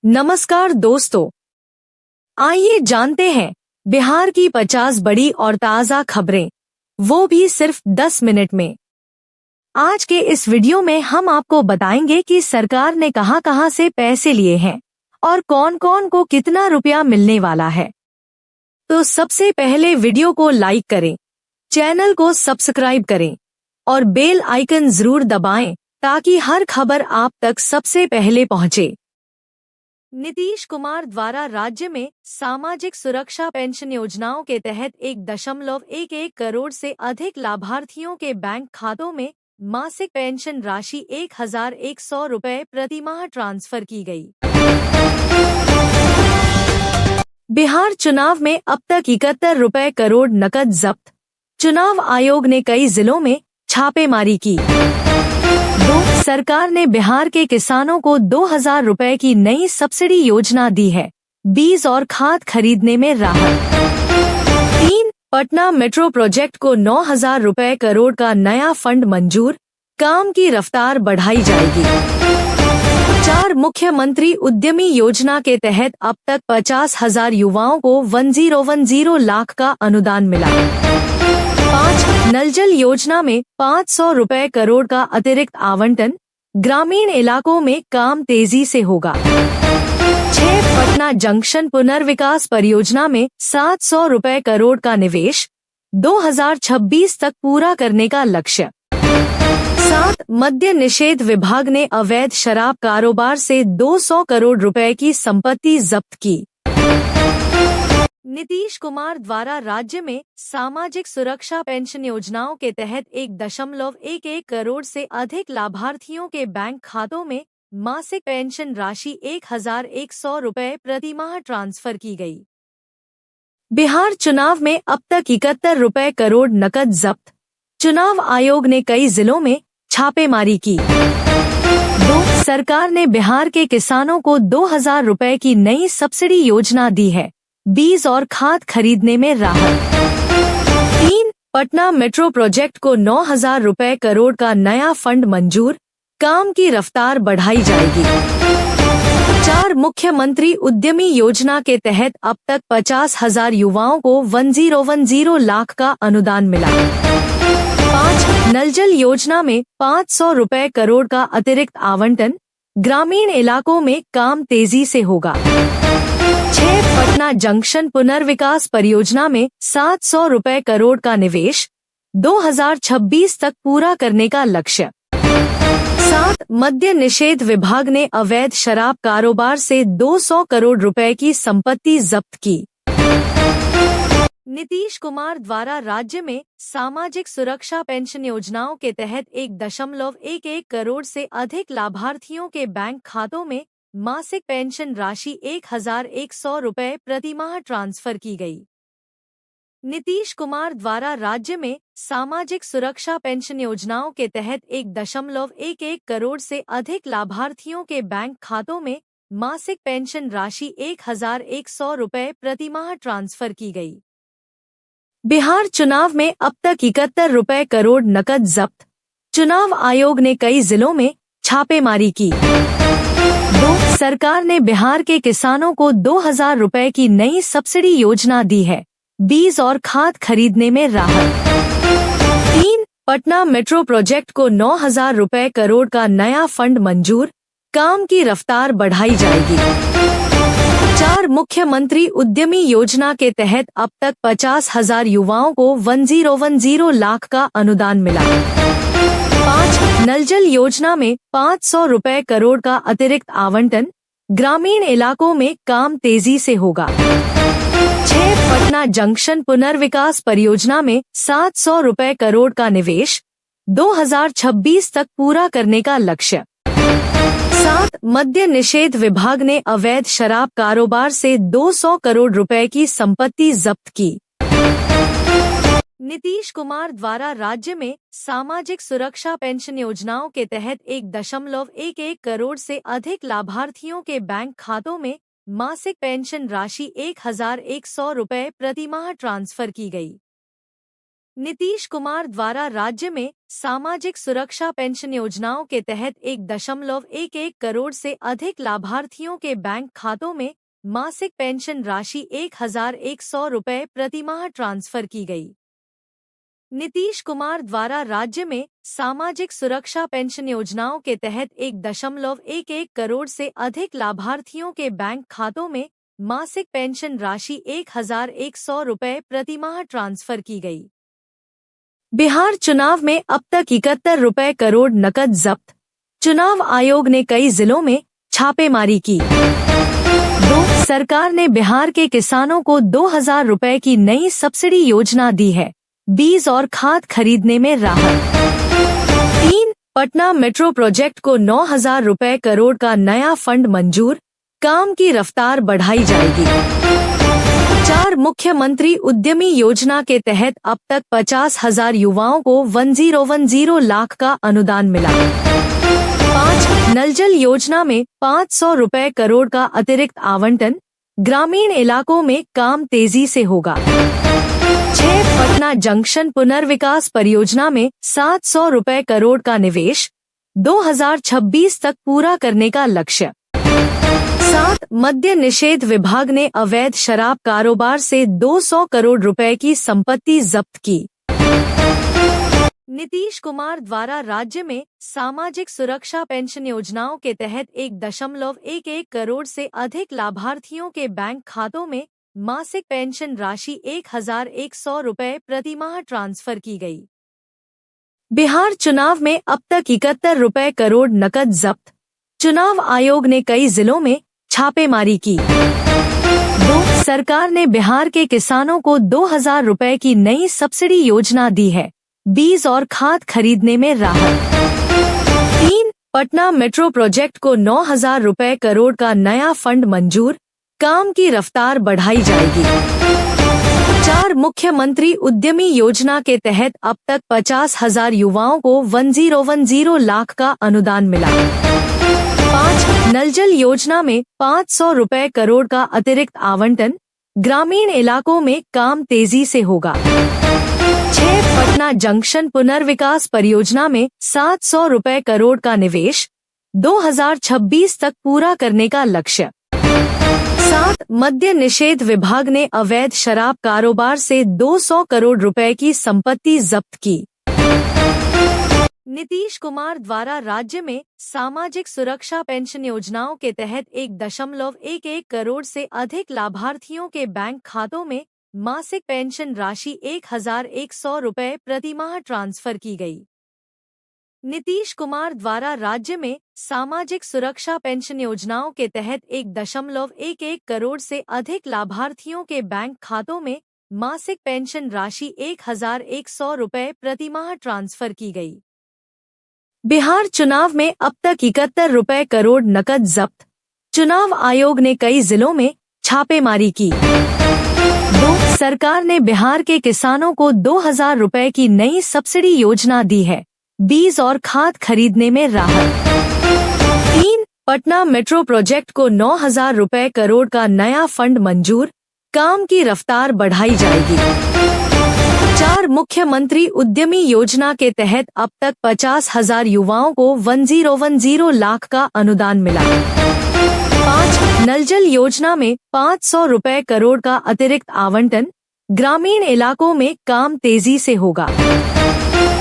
नमस्कार दोस्तों, आइए जानते हैं बिहार की 50 बड़ी और ताज़ा खबरें, वो भी सिर्फ 10 मिनट में। आज के इस वीडियो में हम आपको बताएंगे कि सरकार ने कहां-कहां से पैसे लिए हैं और कौन-कौन को कितना रुपया मिलने वाला है। तो सबसे पहले वीडियो को लाइक करें, चैनल को सब्सक्राइब करें और बेल आइकन जरूर दबाएं ताकि हर खबर आप तक सबसे पहले पहुंचे। नीतीश कुमार द्वारा राज्य में सामाजिक सुरक्षा पेंशन योजनाओं के तहत 1.11 करोड़ से अधिक लाभार्थियों के बैंक खातों में मासिक पेंशन राशि 1,100 रुपये प्रतिमाह ट्रांसफर की गई। बिहार चुनाव में अब तक 71 करोड़ नकद जब्त। चुनाव आयोग ने कई जिलों में छापेमारी की। सरकार ने बिहार के किसानों को 2,000 रुपए की नई सब्सिडी योजना दी है। बीज और खाद खरीदने में राहत। 3. पटना मेट्रो प्रोजेक्ट को 9,000 रुपए करोड़ का नया फंड मंजूर, काम की रफ्तार बढ़ाई जाएगी। 4. मुख्यमंत्री उद्यमी योजना के तहत अब तक 50,000 युवाओं को 1010 लाख का अनुदान मिला। 5. नल जल योजना में 500 रुपए करोड़ का अतिरिक्त आवंटन, ग्रामीण इलाकों में काम तेजी से होगा। 6. पटना जंक्शन पुनर्विकास परियोजना में 700 रुपए करोड़ का निवेश, 2026 तक पूरा करने का लक्ष्य। 7. मद्य निषेध विभाग ने अवैध शराब कारोबार से 200 करोड़ रुपए की संपत्ति जब्त की। नीतीश कुमार द्वारा राज्य में सामाजिक सुरक्षा पेंशन योजनाओं के तहत 1.11 करोड़ से अधिक लाभार्थियों के बैंक खातों में मासिक पेंशन राशि 1,100 रुपये प्रतिमाह ट्रांसफर की गई। बिहार चुनाव में अब तक 71 करोड़ नकद जब्त। चुनाव आयोग ने कई जिलों में छापेमारी की। 2. सरकार ने बिहार के किसानों को 2,000 रुपए की नई सब्सिडी योजना दी है। बीज और खाद खरीदने में राहत। 3. पटना मेट्रो प्रोजेक्ट को 9,000 रुपए करोड़ का नया फंड मंजूर, काम की रफ्तार बढ़ाई जाएगी। 4. मुख्यमंत्री उद्यमी योजना के तहत अब तक 50,000 युवाओं को 1010 लाख का अनुदान मिला। 5. नल जल योजना में 500 रुपए करोड़ का अतिरिक्त आवंटन, ग्रामीण इलाकों में काम तेजी से होगा। 6. पटना जंक्शन पुनर्विकास परियोजना में 700 रुपए करोड़ का निवेश, 2026 तक पूरा करने का लक्ष्य। 7. मद्य निषेध विभाग ने अवैध शराब कारोबार से 200 करोड़ रुपए की संपत्ति जब्त की। नीतीश कुमार द्वारा राज्य में सामाजिक सुरक्षा पेंशन योजनाओं के तहत 1.11 करोड़ से अधिक लाभार्थियों के बैंक खातों में मासिक पेंशन राशि 1,100 रुपये प्रतिमाह ट्रांसफर की गई। नीतीश कुमार द्वारा राज्य में सामाजिक सुरक्षा पेंशन योजनाओं के तहत 1.11 करोड़ से अधिक लाभार्थियों के बैंक खातों में मासिक पेंशन राशि 1,100 रुपये प्रतिमाह ट्रांसफर की गई। बिहार चुनाव में अब तक 71 करोड़ नकद जब्त। चुनाव आयोग ने कई जिलों में छापेमारी की। 2. सरकार ने बिहार के किसानों को 2,000 रुपए की नई सब्सिडी योजना दी है। बीज और खाद खरीदने में राहत। 3. पटना मेट्रो प्रोजेक्ट को 9,000 रुपए करोड़ का नया फंड मंजूर, काम की रफ्तार बढ़ाई जाएगी। 4. मुख्यमंत्री उद्यमी योजना के तहत अब तक 50,000 युवाओं को 1010 लाख का अनुदान मिला। 5. नल जल योजना में 500 रुपए करोड़ का अतिरिक्त आवंटन, ग्रामीण इलाकों में काम तेजी से होगा। 6. पटना जंक्शन पुनर्विकास परियोजना में 700 रुपए करोड़ का निवेश, 2026 तक पूरा करने का लक्ष्य। 7. मद्य निषेध विभाग ने अवैध शराब कारोबार से 200 करोड़ रुपए की संपत्ति जब्त की। नीतीश कुमार द्वारा राज्य में सामाजिक सुरक्षा पेंशन योजनाओं के तहत 1.11 करोड़ से अधिक लाभार्थियों के बैंक खातों में मासिक पेंशन राशि 1,100 रुपये प्रतिमाह ट्रांसफर की गई। नीतीश कुमार द्वारा राज्य में सामाजिक सुरक्षा पेंशन योजनाओं के तहत 1.11 करोड़ से अधिक लाभार्थियों के बैंक खातों में मासिक पेंशन राशि 1,100 रुपये प्रतिमाह ट्रांसफर की गई। नीतीश कुमार द्वारा राज्य में सामाजिक सुरक्षा पेंशन योजनाओं के तहत 1.11 करोड़ से अधिक लाभार्थियों के बैंक खातों में मासिक पेंशन राशि 1,100 रुपये प्रतिमाह ट्रांसफर की गई। बिहार चुनाव में अब तक 71 रुपये करोड़ नकद जब्त। चुनाव आयोग ने कई जिलों में छापेमारी की। सरकार ने बिहार के किसानों को 2,000 रुपये की नई सब्सिडी योजना दी है। बीज और खाद खरीदने में राहत। 3. पटना मेट्रो प्रोजेक्ट को 9,000 रुपये करोड़ का नया फंड मंजूर, काम की रफ्तार बढ़ाई जाएगी। 4. मुख्यमंत्री उद्यमी योजना के तहत अब तक 50,000 युवाओं को 1010 लाख का अनुदान मिला। 5. नल जल योजना में 500 रुपये करोड़ का अतिरिक्त आवंटन, ग्रामीण इलाकों में काम तेजी से होगा। 6. पटना जंक्शन पुनर्विकास परियोजना में 700 रुपये करोड़ का निवेश, 2026 तक पूरा करने का लक्ष्य। 7. मद्य निषेध विभाग ने अवैध शराब कारोबार से 200 करोड़ रुपए की संपत्ति जब्त की। नीतीश कुमार द्वारा राज्य में सामाजिक सुरक्षा पेंशन योजनाओं के तहत 1.11 करोड़ से अधिक लाभार्थियों के बैंक खातों में मासिक पेंशन राशि 1,100 रुपये प्रतिमाह ट्रांसफर की गई। बिहार चुनाव में अब तक 71 रुपये करोड़ नकद जब्त। चुनाव आयोग ने कई जिलों में छापेमारी की। 2. सरकार ने बिहार के किसानों को 2,000 रुपये की नई सब्सिडी योजना दी है। बीज और खाद खरीदने में राहत। 3. पटना मेट्रो प्रोजेक्ट को 9,000 रुपये करोड़ का नया फंड मंजूर, काम की रफ्तार बढ़ाई जाएगी। 4. मुख्यमंत्री उद्यमी योजना के तहत अब तक 50,000 युवाओं को 1010 लाख का अनुदान मिला। 5. नल जल योजना में 500 रुपये करोड़ का अतिरिक्त आवंटन, ग्रामीण इलाकों में काम तेजी से होगा। 6. पटना जंक्शन पुनर्विकास परियोजना में 700 रुपये करोड़ का निवेश, 2026 तक पूरा करने का लक्ष्य। 7. मद्य निषेध विभाग ने अवैध शराब कारोबार से 200 करोड़ रुपए की संपत्ति जब्त की। नीतीश कुमार द्वारा राज्य में सामाजिक सुरक्षा पेंशन योजनाओं के तहत 1.11 करोड़ से अधिक लाभार्थियों के बैंक खातों में मासिक पेंशन राशि 1,100 रुपये प्रतिमाह ट्रांसफर की गई। नीतीश कुमार द्वारा राज्य में सामाजिक सुरक्षा पेंशन योजनाओं के तहत 1.11 करोड़ से अधिक लाभार्थियों के बैंक खातों में मासिक पेंशन राशि 1,100 रुपये प्रतिमाह ट्रांसफर की गई। बिहार चुनाव में अब तक 71 रुपये करोड़ नकद जब्त। चुनाव आयोग ने कई जिलों में छापेमारी की। 2. सरकार ने बिहार के किसानों को 2,000 रुपये की नई सब्सिडी योजना दी है। बीज और खाद खरीदने में राहत। 3. पटना मेट्रो प्रोजेक्ट को 9,000 रुपये करोड़ का नया फंड मंजूर, काम की रफ्तार बढ़ाई जाएगी। 4. मुख्यमंत्री उद्यमी योजना के तहत अब तक 50,000 युवाओं को 1010 लाख का अनुदान मिला। 5. नल जल योजना में 500 रुपये करोड़ का अतिरिक्त आवंटन, ग्रामीण इलाकों में काम तेजी से होगा।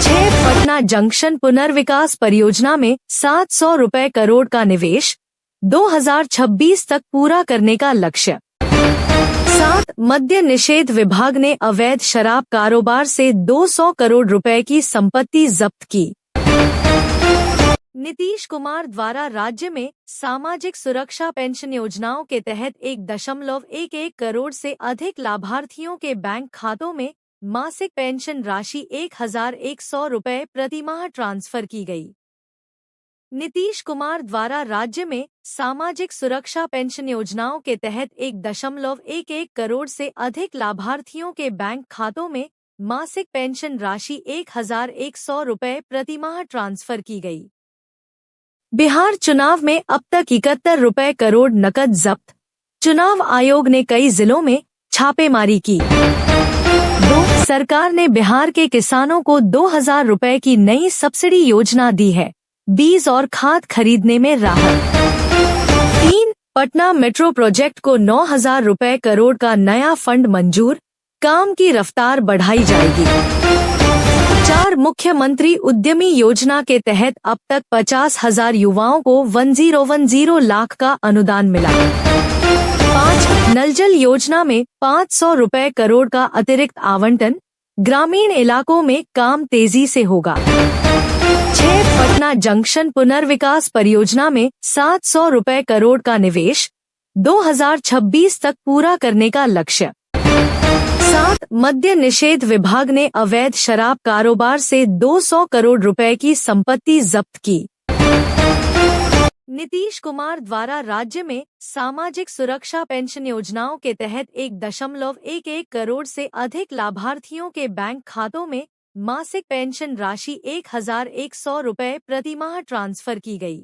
6. पटना जंक्शन पुनर्विकास परियोजना में 700 रुपये करोड़ का निवेश, 2026 तक पूरा करने का लक्ष्य। 7. मद्य निषेध विभाग ने अवैध शराब कारोबार से 200 करोड़ रुपए की संपत्ति जब्त की। नीतीश कुमार द्वारा राज्य में सामाजिक सुरक्षा पेंशन योजनाओं के तहत 1.11 करोड़ से अधिक लाभार्थियों के बैंक खातों में मासिक पेंशन राशि 1,100 रुपये प्रतिमाह ट्रांसफर की गई। नीतीश कुमार द्वारा राज्य में सामाजिक सुरक्षा पेंशन योजनाओं के तहत 1.11 करोड़ से अधिक लाभार्थियों के बैंक खातों में मासिक पेंशन राशि 1,100 रुपये प्रतिमाह ट्रांसफर की गई। बिहार चुनाव में अब तक 71 रुपये करोड़ नकद जब्त। चुनाव आयोग ने कई जिलों में छापेमारी की। 2. सरकार ने बिहार के किसानों को 2,000 रुपए की नई सब्सिडी योजना दी है। बीज और खाद खरीदने में राहत। 3. पटना मेट्रो प्रोजेक्ट को 9,000 रुपए करोड़ का नया फंड मंजूर, काम की रफ्तार बढ़ाई जाएगी। 4. मुख्यमंत्री उद्यमी योजना के तहत अब तक 50,000 युवाओं को 1010 लाख का अनुदान मिला। 5. नल जल योजना में 500 रुपए करोड़ का अतिरिक्त आवंटन, ग्रामीण इलाकों में काम तेजी से होगा। 6. पटना जंक्शन पुनर्विकास परियोजना में 700 रुपए करोड़ का निवेश, 2026 तक पूरा करने का लक्ष्य। 7. मद्य निषेध विभाग ने अवैध शराब कारोबार से 200 करोड़ रुपए की संपत्ति जब्त की। नीतीश कुमार द्वारा राज्य में सामाजिक सुरक्षा पेंशन योजनाओं के तहत 1.11 करोड़ से अधिक लाभार्थियों के बैंक खातों में मासिक पेंशन राशि 1,100 रुपए प्रतिमाह ट्रांसफर की गई।